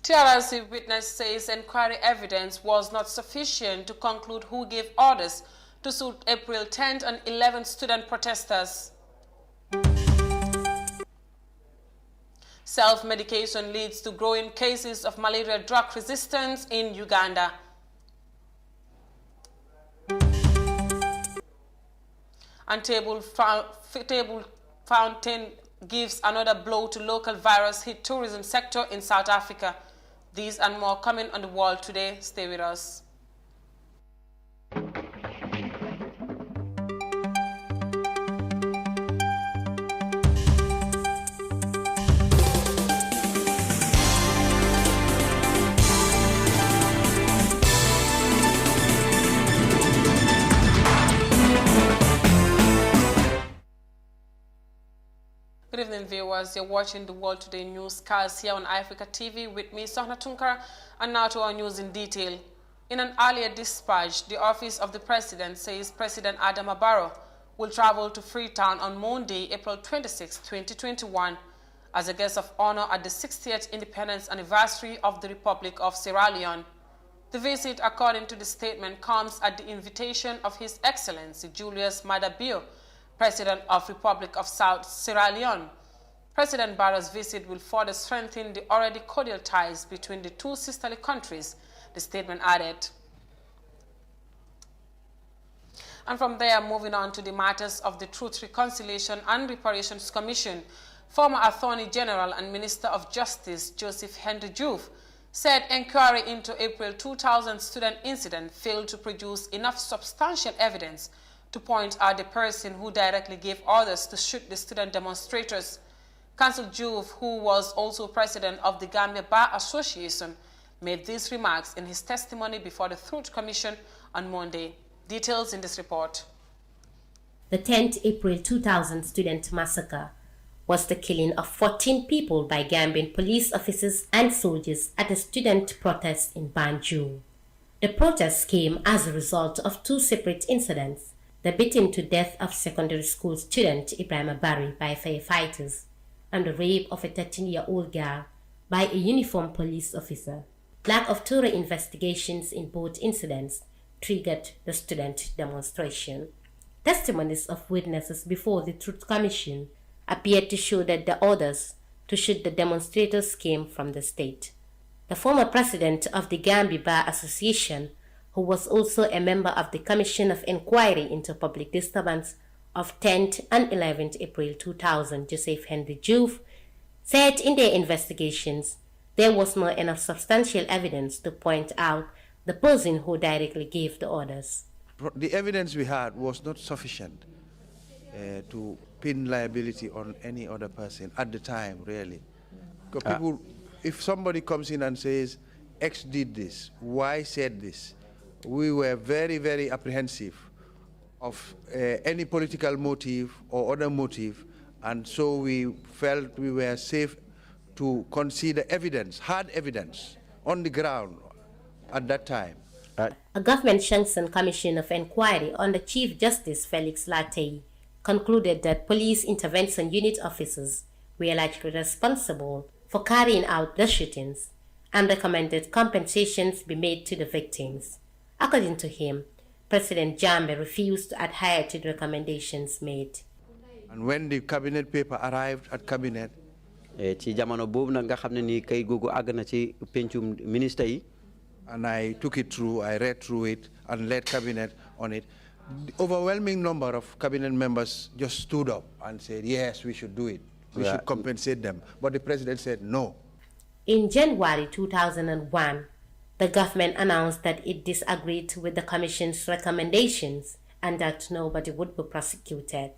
TRC witness says inquiry evidence was not sufficient to conclude who gave orders to shoot April 10th and 11th student protesters. Self-medication leads to growing cases of malaria drug resistance in Uganda. And table fountain gives another blow to local virus hit tourism sector in South Africa. These and more coming on the World Today. Stay with us. Good evening, viewers. You're watching the World Today newscast here on Africa TV with me, Sohna Tunkara, and now to our news in detail. In an earlier dispatch, the Office of the President says President Adama Barrow will travel to Freetown on Monday, April 26, 2021, as a guest of honor at the 60th Independence Anniversary of the Republic of Sierra Leone. The visit, according to the statement, comes at the invitation of His Excellency Julius Maada Bio, President of Republic of South Sierra Leone. President Barrow's visit will further strengthen the already cordial ties between the two sisterly countries, the statement added. And from there, moving on to the matters of the Truth, Reconciliation and Reparations Commission, former Attorney General and Minister of Justice Joseph Henry Juve said inquiry into April 2000 student incident failed to produce enough substantial evidence to point out the person who directly gave orders to shoot the student demonstrators. Counsel Juve, who was also president of the Gambia Bar Association, made these remarks in his testimony before the Truth Commission on Monday. Details in this report. The 10th April 2000 student massacre was the killing of 14 people by Gambian police officers and soldiers at a student protest in Banjul. The protest came as a result of two separate incidents: the beating to death of secondary school student Ibrahim Barry by firefighters, and the rape of a 13-year-old girl by a uniformed police officer. Lack of thorough investigations in both incidents triggered the student demonstration. Testimonies of witnesses before the Truth Commission appeared to show that the orders to shoot the demonstrators came from the state. The former president of the Gambia Bar Association, who was also a member of the Commission of Inquiry into Public Disturbance of 10th and 11th April 2000, Joseph Henry Juve, said in their investigations there was not enough substantial evidence to point out the person who directly gave the orders. The evidence we had was not sufficient to pin liability on any other person at the time, really. Because people, if somebody comes in and says, X did this, Y said this, we were very, very apprehensive of any political motive or other motive, and so we felt we were safe to consider evidence, hard evidence, on the ground at that time. A government-sanctioned commission of inquiry under Chief Justice Felix Lattey concluded that police intervention unit officers were likely responsible for carrying out the shootings and recommended compensations be made to the victims. According to him, President Jammeh refused to adhere to the recommendations made. And when the cabinet paper arrived at cabinet, and I took it through, I read through it and led cabinet on it, the overwhelming number of cabinet members just stood up and said, yes, we should do it. We should compensate them. But the president said no. In January 2001, the government announced that it disagreed with the Commission's recommendations and that nobody would be prosecuted.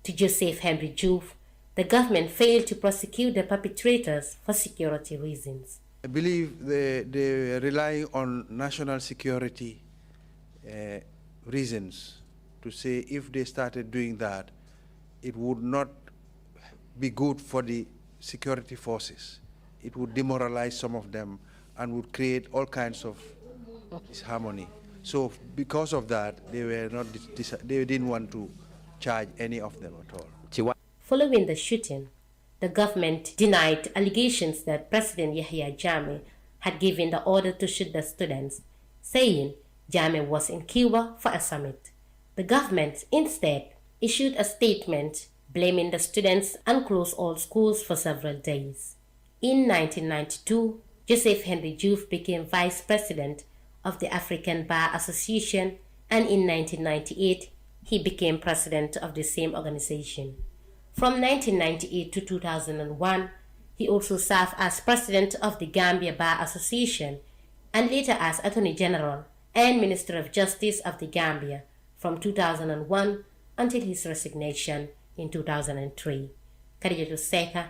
To Joseph Henry Juve, the government failed to prosecute the perpetrators for security reasons. I believe they rely on national security reasons to say if they started doing that, it would not be good for the security forces. It would demoralize some of them and would create all kinds of disharmony. So because of that, they didn't want to charge any of them at all. Following the shooting, The government denied allegations that President Yahya Jammeh had given the order to shoot the students, saying Jammeh was in Cuba for a summit. The government instead issued a statement blaming the students and closed all schools for several days. In 1992, Joseph Henry Diouf became vice president of the African Bar Association, and in 1998, he became president of the same organization. From 1998 to 2001, he also served as president of the Gambia Bar Association and later as Attorney General and Minister of Justice of the Gambia from 2001 until his resignation in 2003. Khadijatu Seka,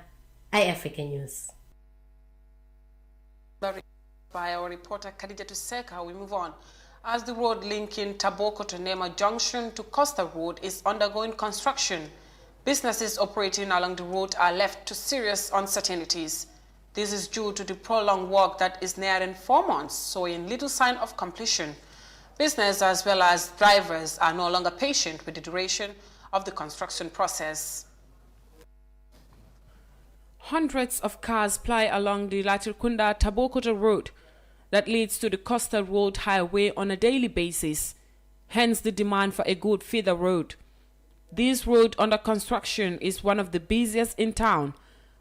iAfrica News. By our reporter Khadijatu Seka, we move on. As the road linking Taboko to Nema Junction to Costa Road is undergoing construction, businesses operating along the road are left to serious uncertainties. This is due to the prolonged work that is nearing 4 months, showing little sign of completion. Business as well as drivers are no longer patient with the duration of the construction process. Hundreds of cars ply along the Latrikunda-Tabokota road that leads to the Costa Road Highway on a daily basis, hence the demand for a good feeder road. This road under construction is one of the busiest in town,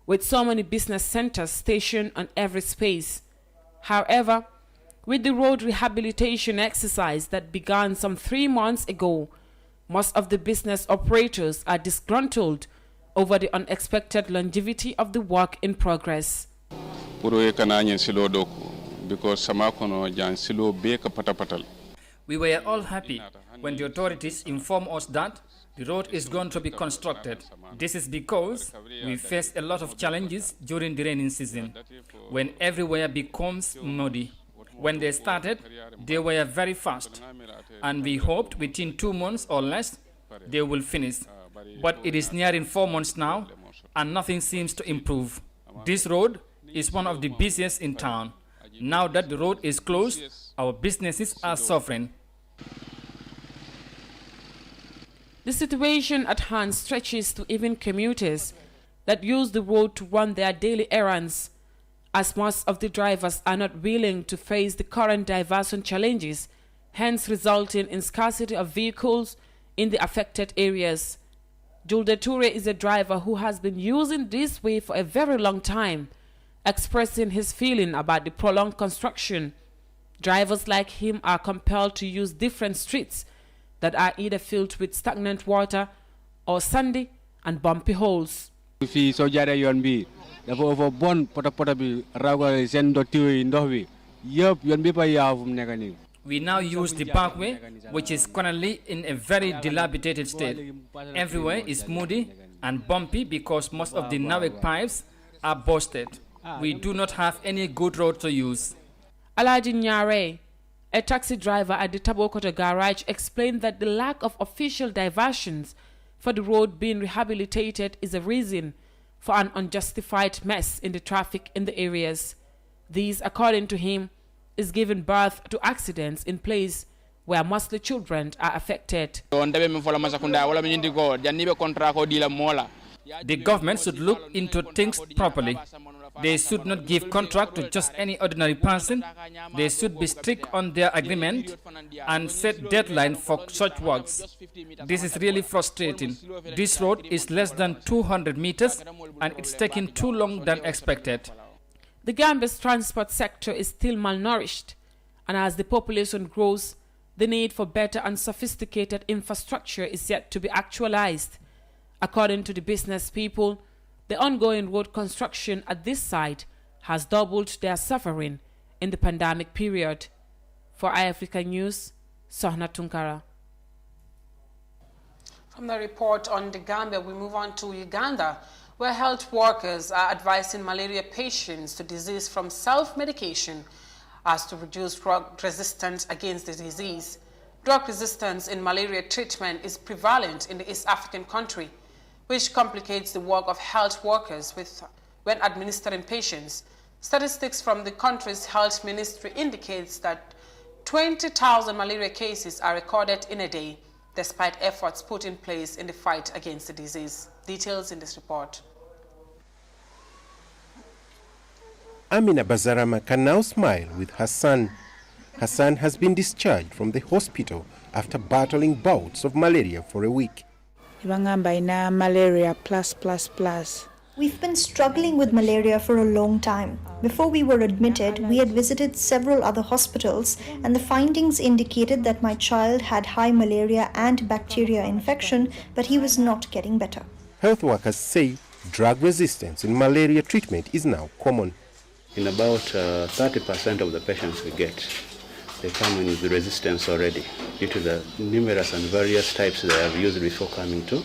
with so many business centers stationed on every space. However, with the road rehabilitation exercise that began some 3 months ago, most of the business operators are disgruntled over the unexpected longevity of the work in progress. We were all happy when the authorities informed us that the road is going to be constructed. This is because we faced a lot of challenges during the rainy season, when everywhere becomes muddy. When they started, they were very fast, and we hoped within 2 months or less they will finish. But it is nearing 4 months now, and nothing seems to improve. This road is one of the busiest in town. Now that the road is closed, our businesses are suffering. The situation at hand stretches to even commuters that use the road to run their daily errands, as most of the drivers are not willing to face the current diversion challenges, hence resulting in scarcity of vehicles in the affected areas. Julde Toure is a driver who has been using this way for a very long time, expressing his feeling about the prolonged construction. Drivers like him are compelled to use different streets that are either filled with stagnant water or sandy and bumpy holes. We now use the parkway, which is currently in a very dilapidated state. Everywhere is muddy and bumpy because most of the Nawek pipes are busted. We do not have any good road to use. Alaji Nyare, a taxi driver at the Tabokota garage, explained that the lack of official diversions for the road being rehabilitated is a reason for an unjustified mess in the traffic in the areas. These, according to him, is giving birth to accidents in places where mostly children are affected. The government should look into things properly. They should not give contract to just any ordinary person. They should be strict on their agreement and set deadline for such works. This is really frustrating. This road is less than 200 meters and it's taking too long than expected. The Gambia's transport sector is still malnourished, and as the population grows, the need for better and sophisticated infrastructure is yet to be actualized. According to the business people, the ongoing road construction at this site has doubled their suffering in the pandemic period. For iAfrica News, Sohna Tunkara. From the report on the Gambia, we move on to Uganda, where health workers are advising malaria patients to desist from self-medication as to reduce drug resistance against the disease. Drug resistance in malaria treatment is prevalent in the East African country, which complicates the work of health workers when administering patients. Statistics from the country's health ministry indicates that 20,000 malaria cases are recorded in a day, despite efforts put in place in the fight against the disease. Details in this report. Amina Bazarama can now smile with her son. Her son has been discharged from the hospital after battling bouts of malaria for a week. Malaria plus. We've been struggling with malaria for a long time. Before we were admitted, we had visited several other hospitals, and the findings indicated that my child had high malaria and bacteria infection, but he was not getting better. Health workers say drug resistance in malaria treatment is now common. In about 30% of the patients we get, they come in with resistance already due to the numerous and various types they have used before coming to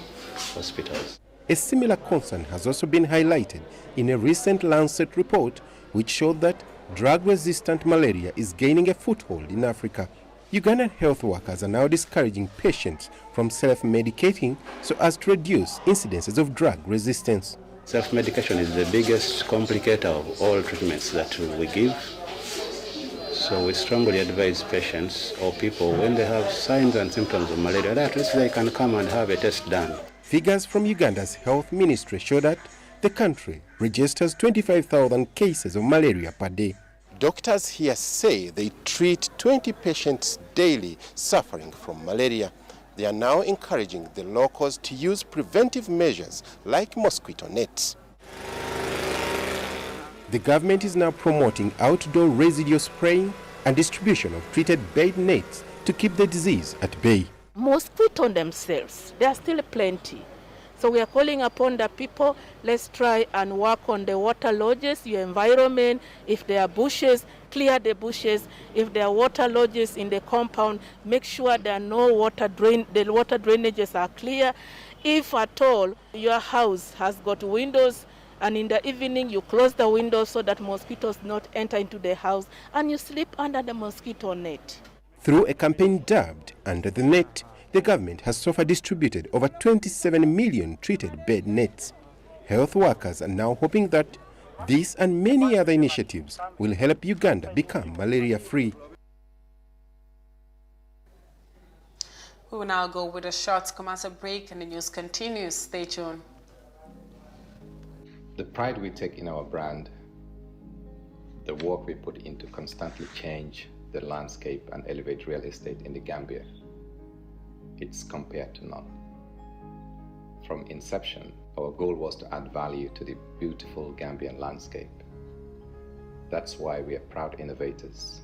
hospitals. A similar concern has also been highlighted in a recent Lancet report which showed that drug-resistant malaria is gaining a foothold in Africa. Ugandan health workers are now discouraging patients from self-medicating so as to reduce incidences of drug resistance. Self-medication is the biggest complicator of all treatments that we give. So we strongly advise patients or people when they have signs and symptoms of malaria that at least they can come and have a test done. Figures from Uganda's health ministry show that the country registers 25,000 cases of malaria per day. Doctors here say they treat 20 patients daily suffering from malaria. They are now encouraging the locals to use preventive measures like mosquito nets. The government is now promoting outdoor residue spraying and distribution of treated bed nets to keep the disease at bay. Mosquito themselves, there are still plenty. So we are calling upon the people, let's try and work on the water lodges, your environment. If there are bushes, clear the bushes. If there are water lodges in the compound, make sure there are no water the water drainages are clear. If at all your house has got windows, and in the evening you close the windows so that mosquitoes not enter into the house, and you sleep under the mosquito net. Through a campaign dubbed Under the Net, the government has so far distributed over 27 million treated bed nets. Health workers are now hoping that this and many other initiatives will help Uganda become malaria-free. We will now go with a short commercial break and the news continues. Stay tuned. The pride we take in our brand, the work we put into constantly change the landscape and elevate real estate in the Gambia, it's compared to none. From inception, our goal was to add value to the beautiful Gambian landscape. That's why we are proud innovators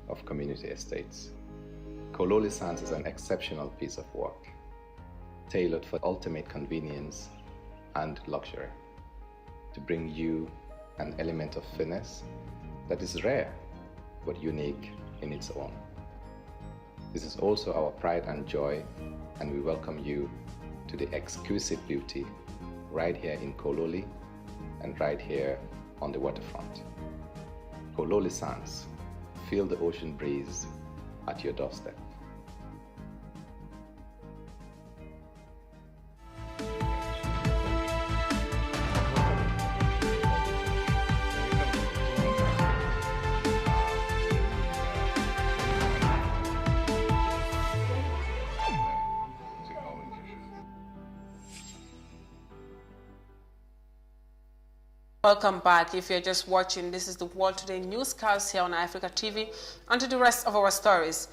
of community estates. Kololi Sands is an exceptional piece of work, tailored for ultimate convenience and luxury, to bring you an element of finesse that is rare but unique in its own. This is also our pride and joy, and we welcome you to the exquisite beauty right here in Kololi and right here on the waterfront. Kololi Sands, feel the ocean breeze at your doorstep. Welcome back. If you're just watching, this is the World Today newscast here on Africa TV. And to the rest of our stories.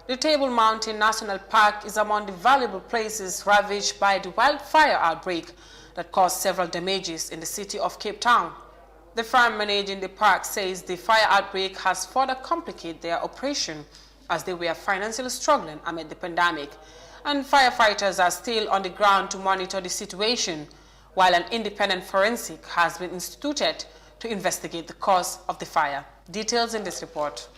The Table Mountain National Park is among the valuable places ravaged by the wildfire outbreak that caused several damages in the city of Cape Town. The firm managing the park says the fire outbreak has further complicated their operation as they were financially struggling amid the pandemic. And firefighters are still on the ground to monitor the situation, while an independent forensic has been instituted to investigate the cause of the fire. Details in this report.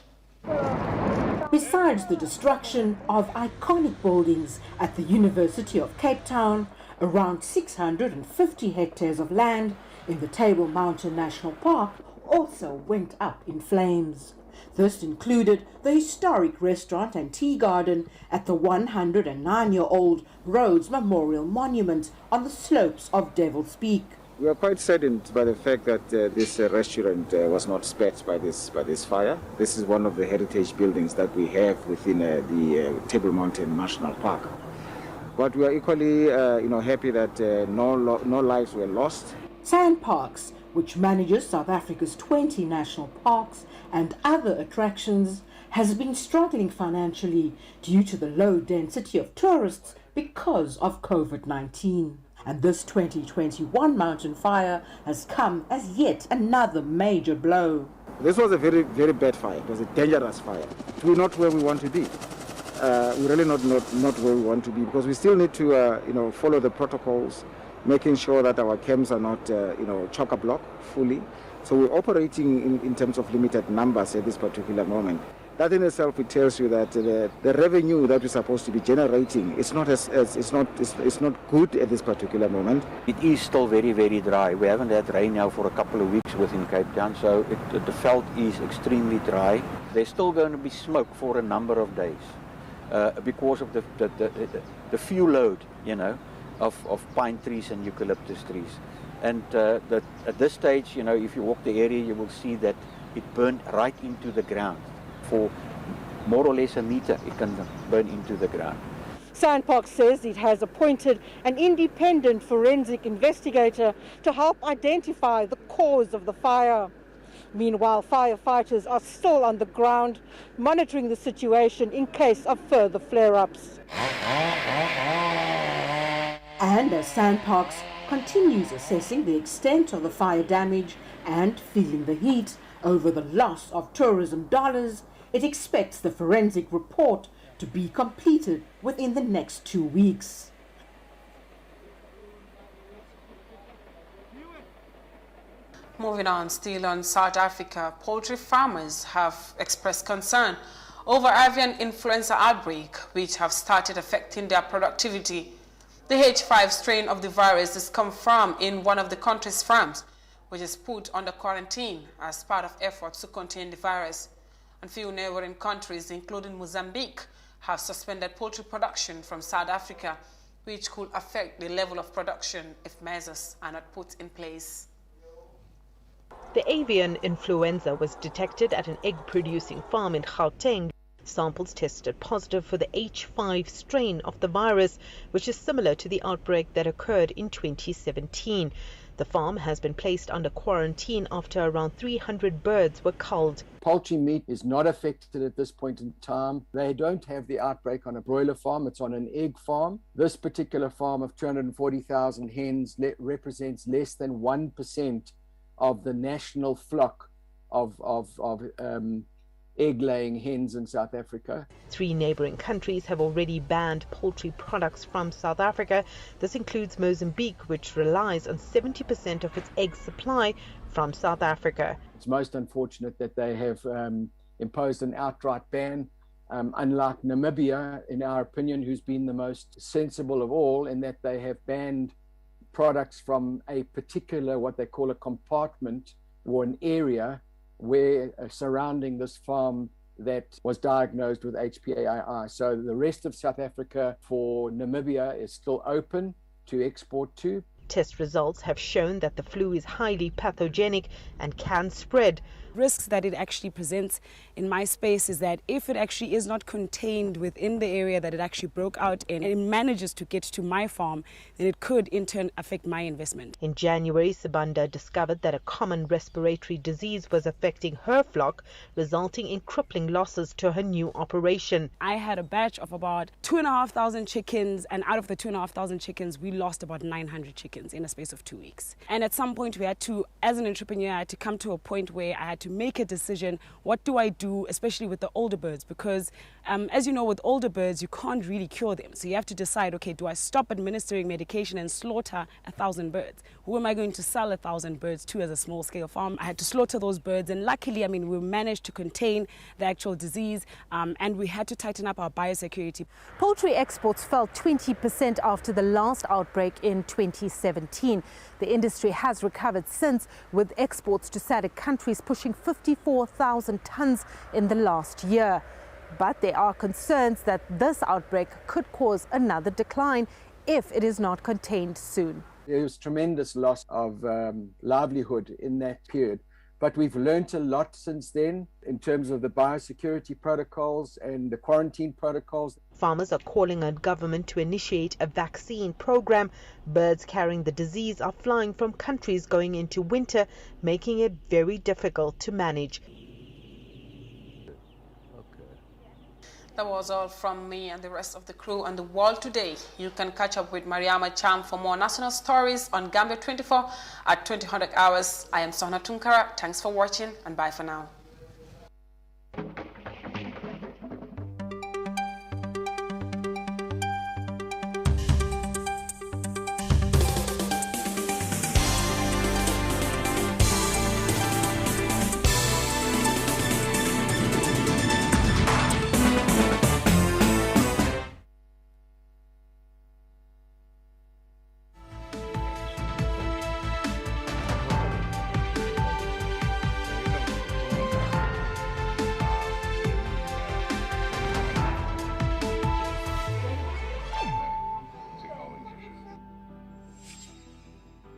Besides the destruction of iconic buildings at the University of Cape Town, around 650 hectares of land in the Table Mountain National Park also went up in flames. This included the historic restaurant and tea garden at the 109-year-old Rhodes Memorial Monument on the slopes of Devil's Peak. We are quite saddened by the fact that this restaurant was not spared by this fire. This is one of the heritage buildings that we have within the Table Mountain National Park. But we are equally happy that no lives were lost. Sand Parks, which manages South Africa's 20 national parks and other attractions, has been struggling financially due to the low density of tourists because of COVID-19. And this 2021 mountain fire has come as yet another major blow. This was a very, very bad fire. It was a dangerous fire. We're not where we want to be. We're really not where we want to be, because we still need to follow the protocols, making sure that our camps are not chock-a-block fully. So we're operating in terms of limited numbers at this particular moment. That in itself, it tells you that the revenue that we're supposed to be generating is not it's not good at this particular moment. It is still very, very dry. We haven't had rain now for a couple of weeks within Cape Town, so the veld is extremely dry. There's still going to be smoke for a number of days because of the fuel load, of pine trees and eucalyptus trees. And at this stage, if you walk the area, you will see that it burned right into the ground. For more or less a meter, it can burn into the ground. SANParks says it has appointed an independent forensic investigator to help identify the cause of the fire. Meanwhile, firefighters are still on the ground, monitoring the situation in case of further flare-ups. And as SANParks continues assessing the extent of the fire damage and feeling the heat over the loss of tourism dollars, it expects the forensic report to be completed within the next 2 weeks. Moving on, still on South Africa, poultry farmers have expressed concern over avian influenza outbreak, which have started affecting their productivity. The H5 strain of the virus is confirmed in one of the country's farms, which is put under quarantine as part of efforts to contain the virus. And few neighboring countries, including Mozambique, have suspended poultry production from South Africa, which could affect the level of production if measures are not put in place. The avian influenza was detected at an egg-producing farm in Gauteng. Samples tested positive for the H5 strain of the virus, which is similar to the outbreak that occurred in 2017. The farm has been placed under quarantine after around 300 birds were culled. Poultry meat is not affected at this point in time. They don't have the outbreak on a broiler farm. It's on an egg farm. This particular farm of 240,000 hens represents less than 1% of the national flock of egg-laying hens in South Africa. 3 neighboring countries have already banned poultry products from South Africa. This includes Mozambique, which relies on 70% of its egg supply from South Africa. It's most unfortunate that they have imposed an outright ban, unlike Namibia, in our opinion, who's been the most sensible of all, in that they have banned products from a particular, what they call a compartment or an area where surrounding this farm that was diagnosed with HPAII. So the rest of South Africa for Namibia is still open to export to. Test results have shown that the flu is highly pathogenic and can spread. Risks that it actually presents in my space is that if it actually is not contained within the area that it actually broke out in, and it manages to get to my farm, then it could in turn affect my investment. In January, Sibanda discovered that a common respiratory disease was affecting her flock, resulting in crippling losses to her new operation. I had a batch of about 2,500 chickens, and out of the 2,500 chickens, we lost about 900 chickens in a space of 2 weeks. And at some point we had to, as an entrepreneur, I had to come to a point where I had to make a decision. What do I do, especially with the older birds? Because as you know, with older birds, you can't really cure them. So you have to decide, okay, do I stop administering medication and slaughter 1,000 birds? Who am I going to sell 1,000 birds to as a small scale farm? I had to slaughter those birds, and luckily, we managed to contain the actual disease, and we had to tighten up our biosecurity. Poultry exports fell 20% after the last outbreak in 2017. The industry has recovered since, with exports to SADC countries pushing 54,000 tons in the last year. But there are concerns that this outbreak could cause another decline if it is not contained soon. There was tremendous loss of livelihood in that period. but we've learnt a lot since then in terms of the biosecurity protocols and the quarantine protocols. Farmers are calling on government to initiate a vaccine program. Birds carrying the disease are flying from countries going into winter, making it very difficult to manage. That was all from me and the rest of the crew on The World Today. You can catch up with Mariama Cham for more national stories on Gambia 24 at 2000 hours. I am Sohna Tunkara. Thanks for watching and bye for now.